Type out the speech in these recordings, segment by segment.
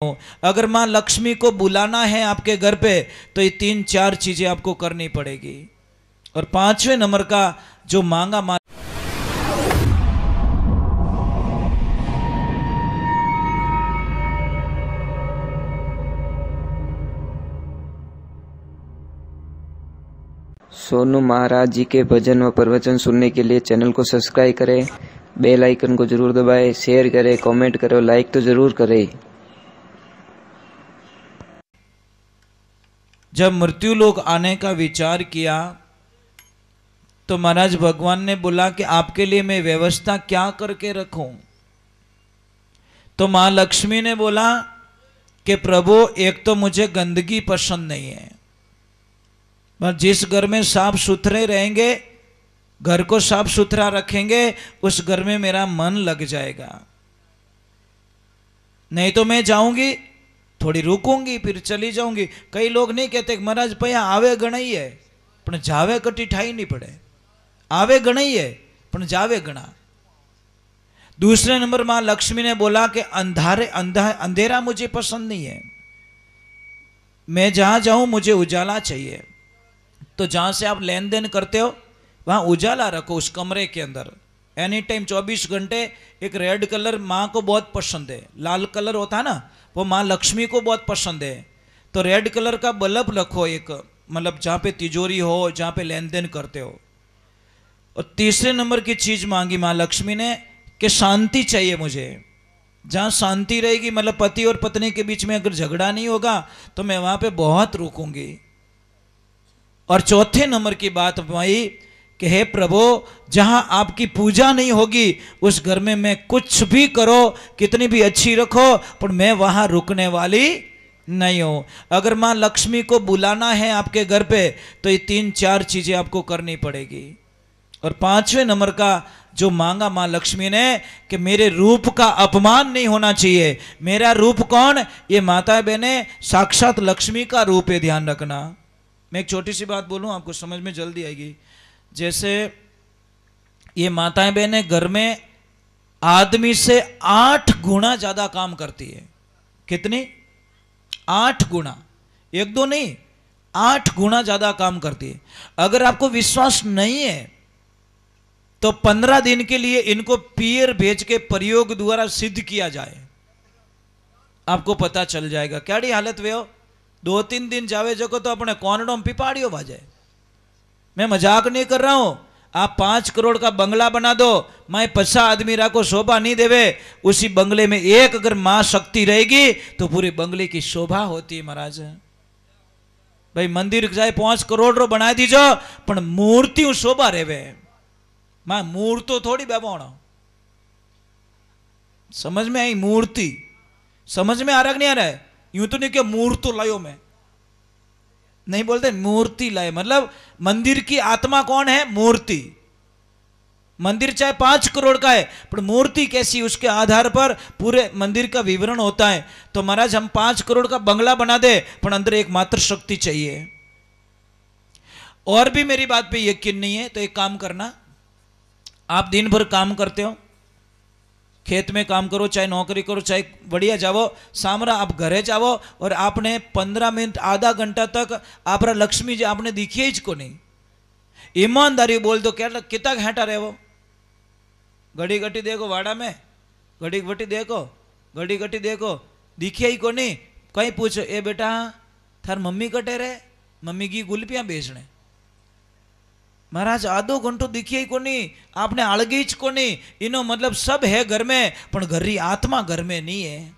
अगर माँ लक्ष्मी को बुलाना है आपके घर पे तो ये 3-4 चीजें आपको करनी पड़ेगी। और 5वें नंबर का जो मांगा माँ सोनू महाराज जी के भजन व प्रवचन सुनने के लिए चैनल को सब्सक्राइब करें, बेल आइकन को जरूर दबाएं, शेयर करें, कमेंट करें, लाइक तो जरूर करें। जब मृत्यु लोक आने का विचार किया तो महाराज भगवान ने बोला कि आपके लिए मैं व्यवस्था क्या करके रखूं। तो मां लक्ष्मी ने बोला कि प्रभु एक तो मुझे गंदगी पसंद नहीं है, पर जिस घर में साफ सुथरे रहेंगे, घर को साफ सुथरा रखेंगे, उस घर में मेरा मन लग जाएगा। नहीं तो मैं जाऊंगी, थोड़ी रुकूंगी, फिर चली जाऊंगी। कई लोग नहीं कहते महाराज भैया आवे गणाई है पण जावे कटी ठाई नहीं पड़े। आवे गणाई है पण जावे गणा। दूसरे नंबर मां लक्ष्मी ने बोला कि अंधेरा मुझे पसंद नहीं है, मैं जहां जाऊं मुझे उजाला चाहिए। तो जहां से आप लेन देन करते हो वहां उजाला रखो उस कमरे के अंदर। एनी टाइम 24 घंटे। एक रेड कलर माँ को बहुत पसंद है, लाल कलर होता है ना, वो माँ लक्ष्मी को बहुत पसंद है। तो रेड कलर का बल्ब रखो एक, मतलब जहाँ पे तिजोरी हो, जहाँ पे लेन देन करते हो। और तीसरे नंबर की चीज मांगी माँ लक्ष्मी ने कि शांति चाहिए मुझे। जहाँ शांति रहेगी, मतलब पति और पत्नी के बीच में अगर झगड़ा नहीं होगा तो मैं वहाँ पे बहुत रुकूंगी। और चौथे नंबर की बात भाई कि हे प्रभु जहां आपकी पूजा नहीं होगी उस घर में मैं कुछ भी करो, कितनी भी अच्छी रखो, पर मैं वहां रुकने वाली नहीं हूं। अगर मां लक्ष्मी को बुलाना है आपके घर पे तो ये 3-4 चीजें आपको करनी पड़ेगी। और 5वें नंबर का जो मांगा मां लक्ष्मी ने कि मेरे रूप का अपमान नहीं होना चाहिए। मेरा रूप कौन? ये माता बहने साक्षात लक्ष्मी का रूप है, ध्यान रखना। मैं एक छोटी सी बात बोलूं, आपको समझ में जल्दी आएगी। जैसे ये माताएं बहनें घर में आदमी से 8 गुना ज्यादा काम करती है। कितनी? 8 गुना, 1-2 नहीं, 8 गुना ज्यादा काम करती है। अगर आपको विश्वास नहीं है तो 15 दिन के लिए इनको पीर भेज के प्रयोग द्वारा सिद्ध किया जाए, आपको पता चल जाएगा क्या हालत वे हो। 2-3 दिन जावे जगो तो अपने कौनडों पिपाड़ियों बाजे। मैं मजाक नहीं कर रहा हूं। आप 5 करोड़ का बंगला बना दो, मैं 50 आदमी राको शोभा नहीं देवे। उसी बंगले में एक अगर मां शक्ति रहेगी तो पूरे बंगले की शोभा होती है महाराज। भाई मंदिर जाए 5 करोड़ रो बना दीजो पण मूर्ति शोभा रेवे। मां मूर्तो थोड़ी बेबोणो। समझ में आई? मूर्ति समझ में आ रहा नहीं आ रहा है? यूं तो नहीं कि मूर्तो लायो, मैं नहीं बोलते, मूर्ति लाए। मतलब मंदिर की आत्मा कौन है? मूर्ति। मंदिर चाहे 5 करोड़ का है पर मूर्ति कैसी, उसके आधार पर पूरे मंदिर का विवरण होता है। तो महाराज हम 5 करोड़ का बंगला बना दे पर अंदर एक मात्र शक्ति चाहिए। और भी मेरी बात पे यकीन नहीं है तो एक काम करना, आप दिन भर काम करते हो, खेत में काम करो, चाहे नौकरी करो, चाहे बढ़िया जाओ, सामरा आप घरे जाओ और आपने 15 मिनट आधा घंटा तक आप लक्ष्मी जी आपने दिखिए ही को नहीं। ईमानदारी बोल दो क्या कितना घंटा रहे वो? घड़ी घटी देखो वाड़ा में, घड़ी घटी देखो, घड़ी घटी देखो, दिखिए ही को नहीं। कहीं पूछो ए बेटा थार मम्मी कटे रे, मम्मी की गुलपियां बेचने। महाराज आधो घंटो दिखिए को नहीं, आपने आड़गी ज को नहीं। इनो मतलब सब है घर में पण घर री आत्मा घर में नहीं है।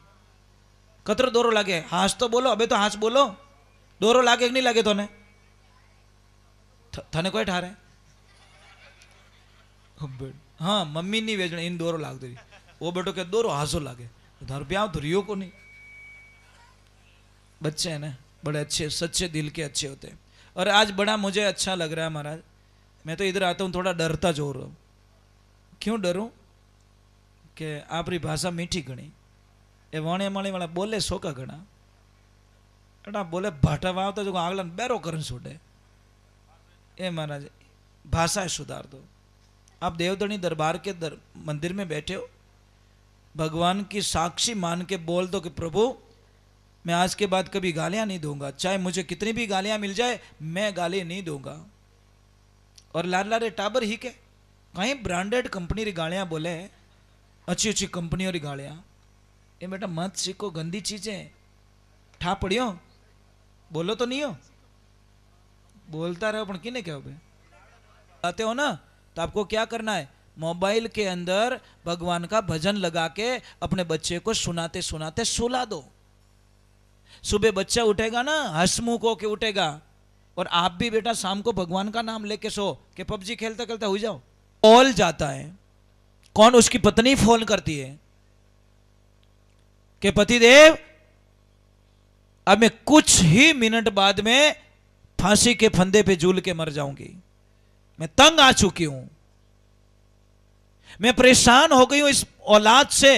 कतरो दोरो लागे? हाथ तो बोलो, अबे तो हाथ बोलो। दोरो लागे कि नहीं लागे? तोने थाने कोई ठारे? हाँ मम्मी नहीं वेचने, इन दोरो लाग दे। वो बेटो के दोरो हासो लागे, धर ब्याह तो रियो को नहीं। बच्चे हैं ना बड़े अच्छे, सच्चे दिल के अच्छे होते हैं। और आज बड़ा मुझे अच्छा लग रहा है महाराज। मैं तो इधर आता हूँ थोड़ा डरता जोर रहा हूँ। क्यों डरूं? कि आपरी भाषा मीठी घणी, ए वाणे माणी वाला बोले सोका घना, एटा बोले भाटा वाव तो जो आगला बैरो करन छोड़े। ए महाराज भाषा सुधार दो। आप देवधनी दरबार के मंदिर में बैठे हो, भगवान की साक्षी मान के बोल दो कि प्रभु मैं आज के बाद कभी गालियां नहीं दूंगा, चाहे मुझे कितनी भी गालियां मिल जाए, मैं गाली नहीं दूंगा। और लाला रे टाबर ही के कहीं ब्रांडेड कंपनी री गालियां बोले, अच्छी अच्छी कंपनियों री गालियां, ये बेटा मत सीखो, गंदी चीजें। ठा पड़ियो, बोलो तो नहीं हो, बोलता रहो, पण किने क्या हो आते हो ना, तो आपको क्या करना है, मोबाइल के अंदर भगवान का भजन लगा के अपने बच्चे को सुनाते सुनाते सुला दो। सुबह बच्चा उठेगा ना, हंसमुख होके उठेगा, और आप भी बेटा शाम को भगवान का नाम लेके सो, कि पबजी खेलते खेलते हो जाओ। कॉल जाता है, कौन? उसकी पत्नी फोन करती है कि पतिदेव अब मैं कुछ ही मिनट बाद में फांसी के फंदे पे झूल के मर जाऊंगी, मैं तंग आ चुकी हूं, मैं परेशान हो गई हूं इस औलाद से,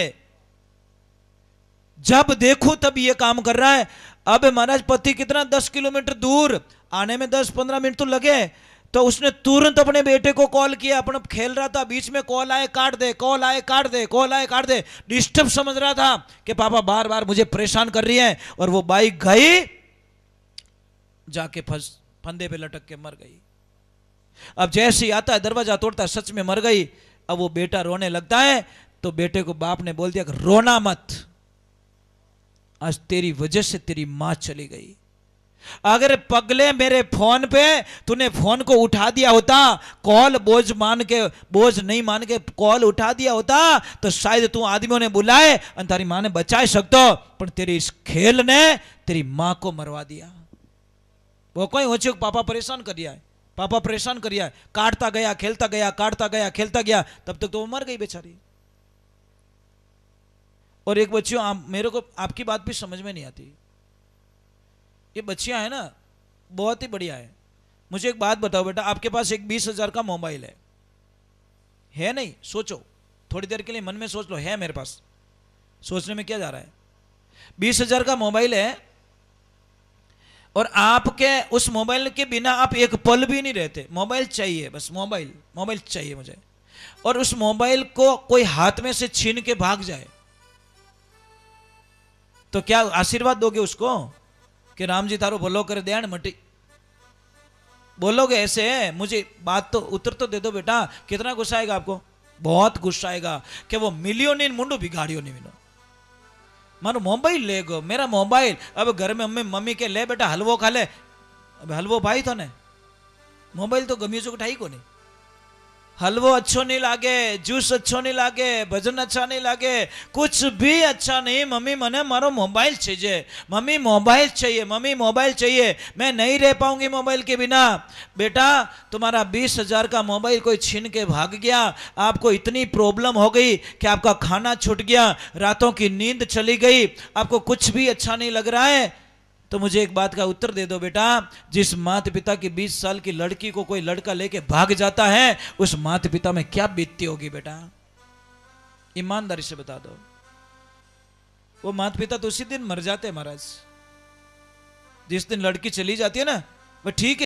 जब देखूं तब ये काम कर रहा है। अब महाराज पति कितना 10 किलोमीटर दूर, आने में 10-15 मिनट तो लगे, तो उसने तुरंत अपने बेटे को कॉल किया, अपना खेल रहा था, बीच में कॉल आए काट दे, कॉल आए काट दे, कॉल आए काट दे, डिस्टर्ब समझ रहा था कि पापा बार बार मुझे परेशान कर रही है, और वो बाइक गई, जाके फंदे पे लटक के मर गई। अब जैसे ही आता है दरवाजा तोड़ता है, सच में मर गई। अब वो बेटा रोने लगता है, तो बेटे को बाप ने बोल दिया कि रोना मत, आज तेरी वजह से तेरी मां चली गई। अगर पगले मेरे फोन पे तूने फोन को उठा दिया होता, कॉल बोझ नहीं मान के कॉल उठा दिया होता, तो शायद तू आदमियों ने बुलाए और तारी मां ने बचा सकतो, पर तेरे इस खेल ने तेरी मां को मरवा दिया। वो कोई हो चुक पापा परेशान कर दिया है, पापा परेशान कर दिया है, काटता गया खेलता गया, काटता गया खेलता गया, तब तक तो वो मर गई बेचारी। और एक बच्चियों, मेरे को आपकी बात भी समझ में नहीं आती, ये बच्चियां है ना बहुत ही बढ़िया है। मुझे एक बात बताओ बेटा, आपके पास एक 20,000 का मोबाइल है नहीं? सोचो थोड़ी देर के लिए, मन में सोच लो, है मेरे पास, सोचने में क्या जा रहा है? 20,000 का मोबाइल है, और आपके उस मोबाइल के बिना आप एक पल भी नहीं रहते। मोबाइल चाहिए, बस मोबाइल चाहिए मुझे। और उस मोबाइल को कोई हाथ में से छीन के भाग जाए, तो क्या आशीर्वाद दोगे उसको कि राम जी तारो भलो कर दयान मटी? बोलोगे ऐसे? मुझे बात तो उत्तर तो दे दो बेटा, कितना गुस्सा आएगा आपको? बहुत गुस्सा आएगा कि वो मिलियो नहीं मुंडू बिगाड़ियो नहीं मिलो, मारो मोबाइल ले गो, मेरा मोबाइल। अब घर में मम्मी के ले बेटा हलवो खा ले, अब हलवो भाई तो ने, मोबाइल तो गमी चुक ठाई को नहीं, हलवो अच्छो नहीं लागे, जूस अच्छो नहीं लागे, भजन अच्छा नहीं लागे, कुछ भी अच्छा नहीं। मम्मी मने मारो मोबाइल चाहिए, मम्मी मोबाइल चाहिए, मम्मी मोबाइल चाहिए, मैं नहीं रह पाऊंगी मोबाइल के बिना। बेटा तुम्हारा 20,000 का मोबाइल कोई छीन के भाग गया, आपको इतनी प्रॉब्लम हो गई कि आपका खाना छूट गया, रातों की नींद चली गई, आपको कुछ भी अच्छा नहीं लग रहा है, तो मुझे एक बात का उत्तर दे दो बेटा, जिस माता पिता की 20 साल की लड़की को कोई लड़का लेके भाग जाता है, उस माता पिता में क्या बीतती होगी बेटा? ईमानदारी से बता दो। वो माता पिता तो उसी दिन मर जाते हैं महाराज, जिस दिन लड़की चली जाती है ना, वो ठीक है।